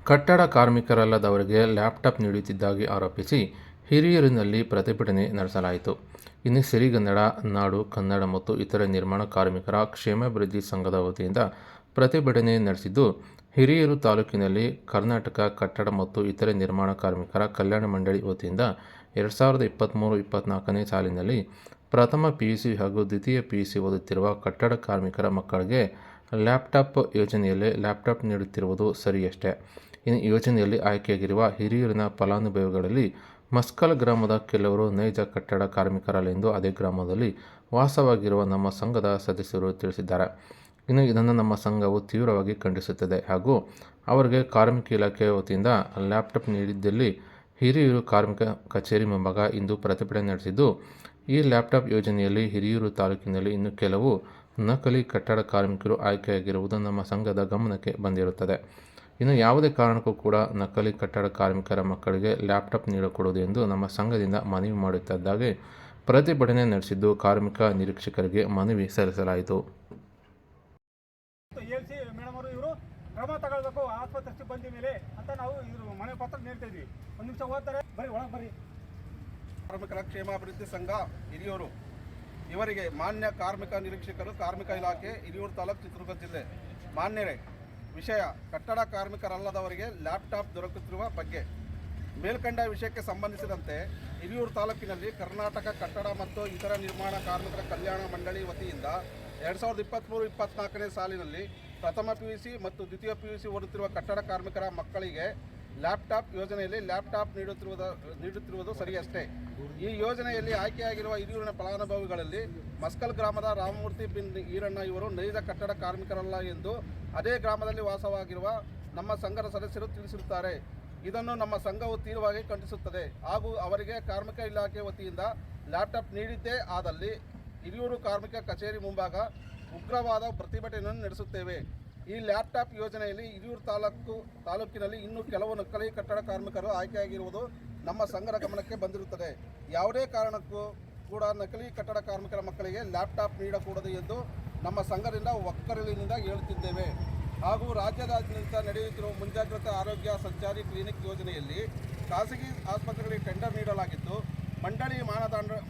ಕಟ್ಟಡ ಕಾರ್ಮಿಕರಲ್ಲದವರಿಗೆ ಲ್ಯಾಪ್ಟಾಪ್ ನೀಡುತ್ತಿದ್ದಾಗಿ ಆರೋಪಿಸಿ ಹಿರಿಯೂರಿನಲ್ಲಿ ಪ್ರತಿಭಟನೆ ನಡೆಸಲಾಯಿತು. ಇನ್ನು ಸಿರಿಗನ್ನಡ, ನಾಡು ಕನ್ನಡ ಮತ್ತು ಇತರೆ ನಿರ್ಮಾಣ ಕಾರ್ಮಿಕರ ಕ್ಷೇಮಾಭಿವೃದ್ಧಿ ಸಂಘದ ವತಿಯಿಂದ ಪ್ರತಿಭಟನೆ ನಡೆಸಿದ್ದು, ಹಿರಿಯೂರು ತಾಲೂಕಿನಲ್ಲಿ ಕರ್ನಾಟಕ ಕಟ್ಟಡ ಮತ್ತು ಇತರೆ ನಿರ್ಮಾಣ ಕಾರ್ಮಿಕರ ಕಲ್ಯಾಣ ಮಂಡಳಿ ವತಿಯಿಂದ 2023-24ನೇ ಸಾಲಿನಲ್ಲಿ ಪ್ರಥಮ ಪಿಯುಸಿ ಹಾಗೂ ದ್ವಿತೀಯ ಪಿಯುಸಿ ಓದುತ್ತಿರುವ ಕಟ್ಟಡ ಕಾರ್ಮಿಕರ ಮಕ್ಕಳಿಗೆ ಲ್ಯಾಪ್ಟಾಪ್ ಯೋಜನೆಯಲ್ಲಿ ಲ್ಯಾಪ್ಟಾಪ್ ನೀಡುತ್ತಿರುವುದು ಸರಿಯಷ್ಟೇ. ಇನ್ನು ಯೋಜನೆಯಲ್ಲಿ ಆಯ್ಕೆಯಾಗಿರುವ ಹಿರಿಯೂರಿನ ಫಲಾನುಭವಿಗಳಲ್ಲಿ ಮಸ್ಕಲ್ ಗ್ರಾಮದ ಕೆಲವರು ನೈಜ ಕಟ್ಟಡ ಕಾರ್ಮಿಕರಲ್ಲೆಂದು ಅದೇ ಗ್ರಾಮದಲ್ಲಿ ವಾಸವಾಗಿರುವ ನಮ್ಮ ಸಂಘದ ಸದಸ್ಯರು ತಿಳಿಸಿದ್ದಾರೆ. ಇನ್ನು ಇದನ್ನು ನಮ್ಮ ಸಂಘವು ತೀವ್ರವಾಗಿ ಖಂಡಿಸುತ್ತದೆ ಹಾಗೂ ಅವರಿಗೆ ಕಾರ್ಮಿಕ ಇಲಾಖೆ ವತಿಯಿಂದ ಲ್ಯಾಪ್ಟಾಪ್ ನೀಡಿದ್ದಲ್ಲಿ ಹಿರಿಯೂರು ಕಾರ್ಮಿಕ ಕಚೇರಿ ಮುಂಭಾಗ ಇಂದು ಪ್ರತಿಭಟನೆ ನಡೆಸಿದ್ದು, ಈ ಲ್ಯಾಪ್ಟಾಪ್ ಯೋಜನೆಯಲ್ಲಿ ಹಿರಿಯೂರು ತಾಲೂಕಿನಲ್ಲಿ ಇನ್ನು ಕೆಲವು ನಕಲಿ ಕಟ್ಟಡ ಕಾರ್ಮಿಕರು ಆಯ್ಕೆಯಾಗಿರುವುದು ನಮ್ಮ ಸಂಘದ ಗಮನಕ್ಕೆ ಬಂದಿರುತ್ತದೆ. ಇನ್ನು ಯಾವುದೇ ಕಾರಣಕ್ಕೂ ಕೂಡ ನಕಲಿ ಕಟ್ಟಡ ಕಾರ್ಮಿಕರ ಮಕ್ಕಳಿಗೆ ಲ್ಯಾಪ್ಟಾಪ್ ನೀಡಕೂಡದು ಎಂದು ನಮ್ಮ ಸಂಘದಿಂದ ಮನವಿ ಮಾಡುತ್ತಿದ್ದಾಗಿ ಪ್ರತಿಭಟನೆ ನಡೆಸಿದ್ದು, ಕಾರ್ಮಿಕ ನಿರೀಕ್ಷಕರಿಗೆ ಮನವಿ ಸಲ್ಲಿಸಲಾಯಿತು. ಕ್ರಮ ತಗೊಳ್ಬೇಕು ಆಸ್ಪತ್ರೆ ಸಿಬ್ಬಂದಿ ಮೇಲೆ ಅಂತ ನಾವು ಇವರು ಮನೆ ಪತ್ರ ನೀಡ್ತಾ ಇದ್ವಿ. ಒಂದು ನಿಮಿಷ ಹೋಗ್ತಾರೆ, ಬರೀ ಒಳಗೆ ಬರೀ. ಕಾರ್ಮಿಕರ ಕ್ಷೇಮಾಭಿವೃದ್ಧಿ ಸಂಘ ಹಿರಿಯೂರು ಇವರಿಗೆ ಮಾನ್ಯ ಕಾರ್ಮಿಕ ನಿರೀಕ್ಷಕರು, ಕಾರ್ಮಿಕ ಇಲಾಖೆ, ಹಿರಿಯೂರು ತಾಲೂಕು, ಚಿತ್ರದುರ್ಗ ಜಿಲ್ಲೆ. ಮಾನ್ಯರೇ, ವಿಷಯ ಕಟ್ಟಡ ಕಾರ್ಮಿಕರಲ್ಲದವರಿಗೆ ಲ್ಯಾಪ್ಟಾಪ್ ದೊರಕುತ್ತಿರುವ ಬಗ್ಗೆ ಮೇಲ್ಕಂಡ ವಿಷಯಕ್ಕೆ ಸಂಬಂಧಿಸಿದಂತೆ ಹಿರಿಯೂರು ತಾಲೂಕಿನಲ್ಲಿ ಕರ್ನಾಟಕ ಕಟ್ಟಡ ಮತ್ತು ಇತರ ನಿರ್ಮಾಣ ಕಾರ್ಮಿಕರ ಕಲ್ಯಾಣ ಮಂಡಳಿ ವತಿಯಿಂದ 2023-24ನೇ ಸಾಲಿನಲ್ಲಿ ಪ್ರಥಮ ಪಿಯುಸಿ ಮತ್ತು ದ್ವಿತೀಯ ಪಿಯುಸಿ ಓದುತ್ತಿರುವ ಕಟ್ಟಡ ಕಾರ್ಮಿಕರ ಮಕ್ಕಳಿಗೆ ಲ್ಯಾಪ್ಟಾಪ್ ಯೋಜನೆಯಲ್ಲಿ ಲ್ಯಾಪ್ಟಾಪ್ ನೀಡುತ್ತಿರುವುದು ಸರಿಯಷ್ಟೇ. ಈ ಯೋಜನೆಯಲ್ಲಿ ಆಯ್ಕೆಯಾಗಿರುವ ಹಿರಿಯೂರಿನ ಫಲಾನುಭವಿಗಳಲ್ಲಿ ಮಸ್ಕಲ್ ಗ್ರಾಮದ ರಾಮಮೂರ್ತಿ ಬಿನ್ ಈರಣ್ಣ ಇವರು ನೈಜ ಕಟ್ಟಡ ಕಾರ್ಮಿಕರಲ್ಲ ಎಂದು ಅದೇ ಗ್ರಾಮದಲ್ಲಿ ವಾಸವಾಗಿರುವ ನಮ್ಮ ಸಂಘದ ಸದಸ್ಯರು ತಿಳಿಸಿರುತ್ತಾರೆ. ಇದನ್ನು ನಮ್ಮ ಸಂಘವು ತೀವ್ರವಾಗಿ ಖಂಡಿಸುತ್ತದೆ ಹಾಗೂ ಅವರಿಗೆ ಕಾರ್ಮಿಕ ಇಲಾಖೆ ವತಿಯಿಂದ ಲ್ಯಾಪ್ಟಾಪ್ ನೀಡಿದ್ದೇ ಆದಲ್ಲಿ ಹಿರಿಯೂರು ಕಾರ್ಮಿಕ ಕಚೇರಿ ಮುಂಭಾಗ ಉಗ್ರವಾದ ಪ್ರತಿಭಟನೆಯನ್ನು ನಡೆಸುತ್ತೇವೆ. ಈ ಲ್ಯಾಪ್ಟಾಪ್ ಯೋಜನೆಯಲ್ಲಿ ಹಿರಿಯೂರು ತಾಲೂಕಿನಲ್ಲಿ ಇನ್ನೂ ಕೆಲವು ನಕಲಿ ಕಟ್ಟಡ ಕಾರ್ಮಿಕರು ಆಯ್ಕೆಯಾಗಿರುವುದು ನಮ್ಮ ಸಂಘದ ಗಮನಕ್ಕೆ ಬಂದಿರುತ್ತದೆ. ಯಾವುದೇ ಕಾರಣಕ್ಕೂ ಕೂಡ ನಕಲಿ ಕಟ್ಟಡ ಕಾರ್ಮಿಕರ ಮಕ್ಕಳಿಗೆ ಲ್ಯಾಪ್ಟಾಪ್ ನೀಡಕೂಡದು ಎಂದು ನಮ್ಮ ಸಂಘದಿಂದ ಒಕ್ಕಲಿನಿಂದ ಹೇಳುತ್ತಿದ್ದೇವೆ. ಹಾಗೂ ರಾಜ್ಯದಾದ್ಯಂತ ನಡೆಯುತ್ತಿರುವ ಮುಂಜಾಗ್ರತಾ ಆರೋಗ್ಯ ಸಂಚಾರಿ ಕ್ಲಿನಿಕ್ ಯೋಜನೆಯಲ್ಲಿ ಖಾಸಗಿ ಆಸ್ಪತ್ರೆಗಳಿಗೆ ಟೆಂಡರ್ ನೀಡಲಾಗಿದ್ದು, ಮಂಡಳಿ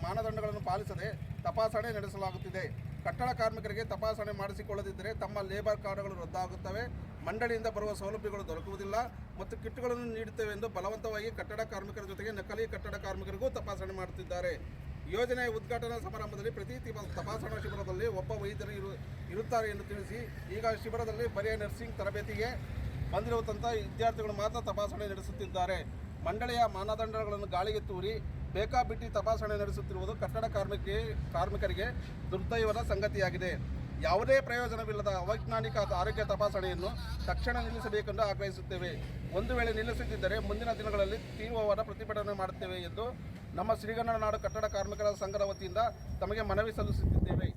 ಮಾನದಂಡಗಳನ್ನು ಪಾಲಿಸದೆ ತಪಾಸಣೆ ನಡೆಸಲಾಗುತ್ತಿದೆ. ಕಟ್ಟಡ ಕಾರ್ಮಿಕರಿಗೆ ತಪಾಸಣೆ ಮಾಡಿಸಿಕೊಳ್ಳದಿದ್ದರೆ ತಮ್ಮ ಲೇಬರ್ ಕಾರ್ಡ್ಗಳು ರದ್ದಾಗುತ್ತವೆ, ಮಂಡಳಿಯಿಂದ ಬರುವ ಸೌಲಭ್ಯಗಳು ದೊರಕುವುದಿಲ್ಲ ಮತ್ತು ಕಿಟ್ಗಳನ್ನು ನೀಡುತ್ತೇವೆ ಎಂದು ಬಲವಂತವಾಗಿ ಕಟ್ಟಡ ಕಾರ್ಮಿಕರ ಜೊತೆಗೆ ನಕಲಿ ಕಟ್ಟಡ ಕಾರ್ಮಿಕರಿಗೂ ತಪಾಸಣೆ ಮಾಡುತ್ತಿದ್ದಾರೆ. ಯೋಜನೆಯ ಉದ್ಘಾಟನಾ ಸಮಾರಂಭದಲ್ಲಿ ಪ್ರತಿ ತಪಾಸಣಾ ಶಿಬಿರದಲ್ಲಿ ಒಬ್ಬ ವೈದ್ಯರು ಇರುತ್ತಾರೆ ಎಂದು ತಿಳಿಸಿ, ಈಗ ಶಿಬಿರದಲ್ಲಿ ಬರಿಯ ನರ್ಸಿಂಗ್ ತರಬೇತಿಗೆ ಬಂದಿರುವಂಥ ವಿದ್ಯಾರ್ಥಿಗಳು ಮಾತ್ರ ತಪಾಸಣೆ ನಡೆಸುತ್ತಿದ್ದಾರೆ. ಮಂಡಳಿಯ ಮಾನದಂಡಗಳನ್ನು ಗಾಳಿಗೆ ತೂರಿ ಬೇಕಾಬಿಟ್ಟಿ ತಪಾಸಣೆ ನಡೆಸುತ್ತಿರುವುದು ಕಟ್ಟಡ ಕಾರ್ಮಿಕರಿಗೆ ದುರ್ದೈವದ ಸಂಗತಿಯಾಗಿದೆ. ಯಾವುದೇ ಪ್ರಯೋಜನವಿಲ್ಲದ ಅವೈಜ್ಞಾನಿಕ ಆರೋಗ್ಯ ತಪಾಸಣೆಯನ್ನು ತಕ್ಷಣ ನಿಲ್ಲಿಸಬೇಕೆಂದು ಆಗ್ರಹಿಸುತ್ತೇವೆ. ಒಂದು ವೇಳೆ ನಿಲ್ಲಿಸದಿದ್ದರೆ ಮುಂದಿನ ದಿನಗಳಲ್ಲಿ ತೀವ್ರವಾದ ಪ್ರತಿಭಟನೆ ಮಾಡುತ್ತೇವೆ ಎಂದು ನಮ್ಮ ಸಿರಿಗನ್ನಡ ನಾಡು ಕಟ್ಟಡ ಕಾರ್ಮಿಕರ ಸಂಘದ ವತಿಯಿಂದ ತಮಗೆ ಮನವಿ ಸಲ್ಲಿಸುತ್ತಿದ್ದೇವೆ.